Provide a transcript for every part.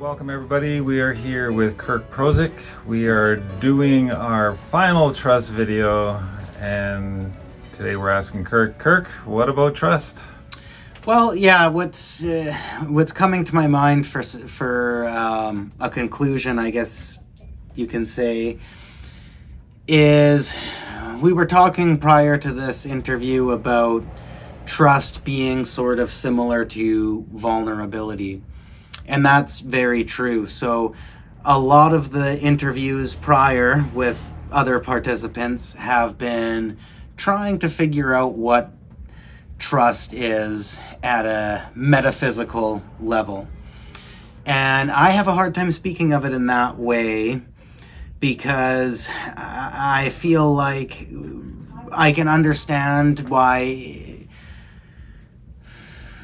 Welcome everybody. We are here with Kirk Prosick. We are doing our final trust video, and today we're asking Kirk, what about trust? Well, yeah, what's coming to my mind for a conclusion, I guess you can say, is we were talking prior to this interview about trust being sort of similar to vulnerability. And that's very true. So a lot of the interviews prior with other participants have been trying to figure out what trust is at a metaphysical level. And I have a hard time speaking of it in that way because I feel like I can understand why,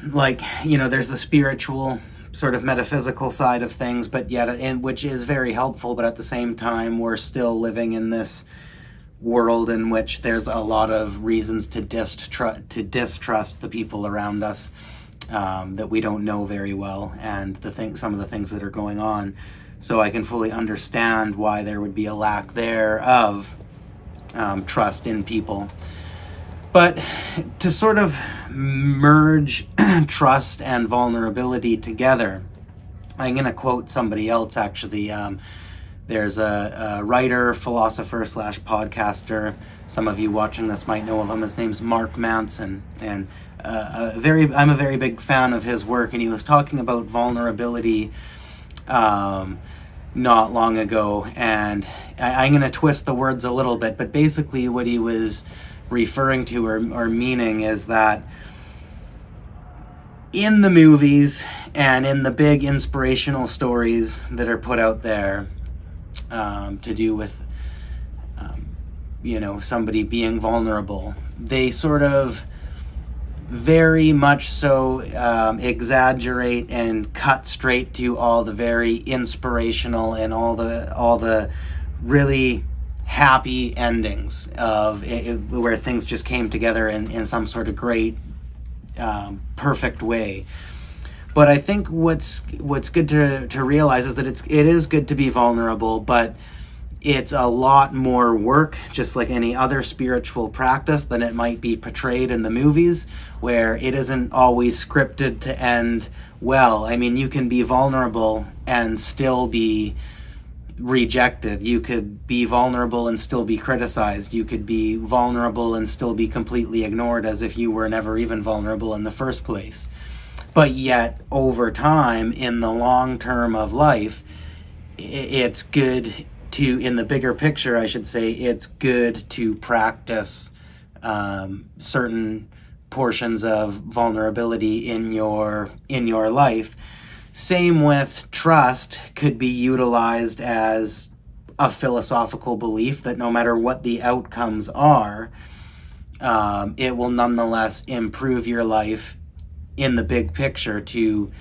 there's the spiritual sort of metaphysical side of things, but yet, which is very helpful, but at the same time, we're still living in this world in which there's a lot of reasons to distrust the people around us that we don't know very well, and some of the things that are going on. So I can fully understand why there would be a lack there of trust in people. But to sort of merge trust and vulnerability together, I'm going to quote somebody else, actually. There's a writer, philosopher / podcaster. Some of you watching this might know of him. His name's Mark Manson, and I'm a very big fan of his work. And he was talking about vulnerability not long ago, and I'm going to twist the words a little bit, but basically what he was referring to or meaning is that in the movies and in the big inspirational stories that are put out there to do with somebody being vulnerable, they sort of very much so exaggerate and cut straight to all the very inspirational and all the really happy endings of where things just came together in some sort of great perfect way. But I think what's good to realize is that it is good to be vulnerable, but it's a lot more work, just like any other spiritual practice, than it might be portrayed in the movies, where it isn't always scripted to end well. I mean, you can be vulnerable and still be rejected. You could be vulnerable and still be criticized. You could be vulnerable and still be completely ignored as if you were never even vulnerable in the first place. But yet, over time, in the long term of life, it's good to, in the bigger picture, I should say, it's good to practice certain portions of vulnerability in your life. Same with trust, could be utilized as a philosophical belief that no matter what the outcomes are, it will nonetheless improve your life in the big picture to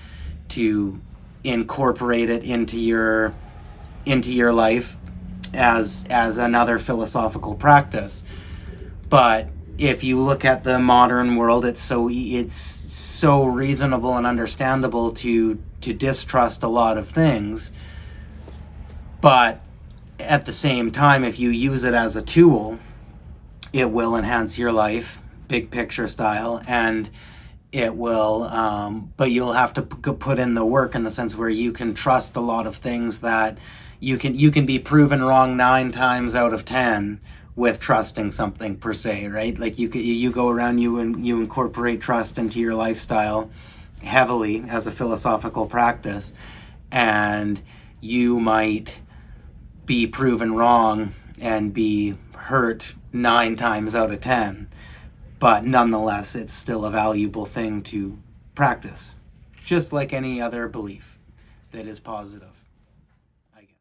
incorporate it into your life as another philosophical practice. But if you look at the modern world, it's so reasonable and understandable to distrust a lot of things. But at the same time, if you use it as a tool, it will enhance your life, big picture style, and it will, but you'll have to put in the work in the sense where you can trust a lot of things that you can be proven wrong 9 times out of 10 with trusting something per se, right? Like you go around, you incorporate trust into your lifestyle heavily as a philosophical practice, and you might be proven wrong and be hurt 9 times out of 10, but nonetheless it's still a valuable thing to practice, just like any other belief that is positive, I guess.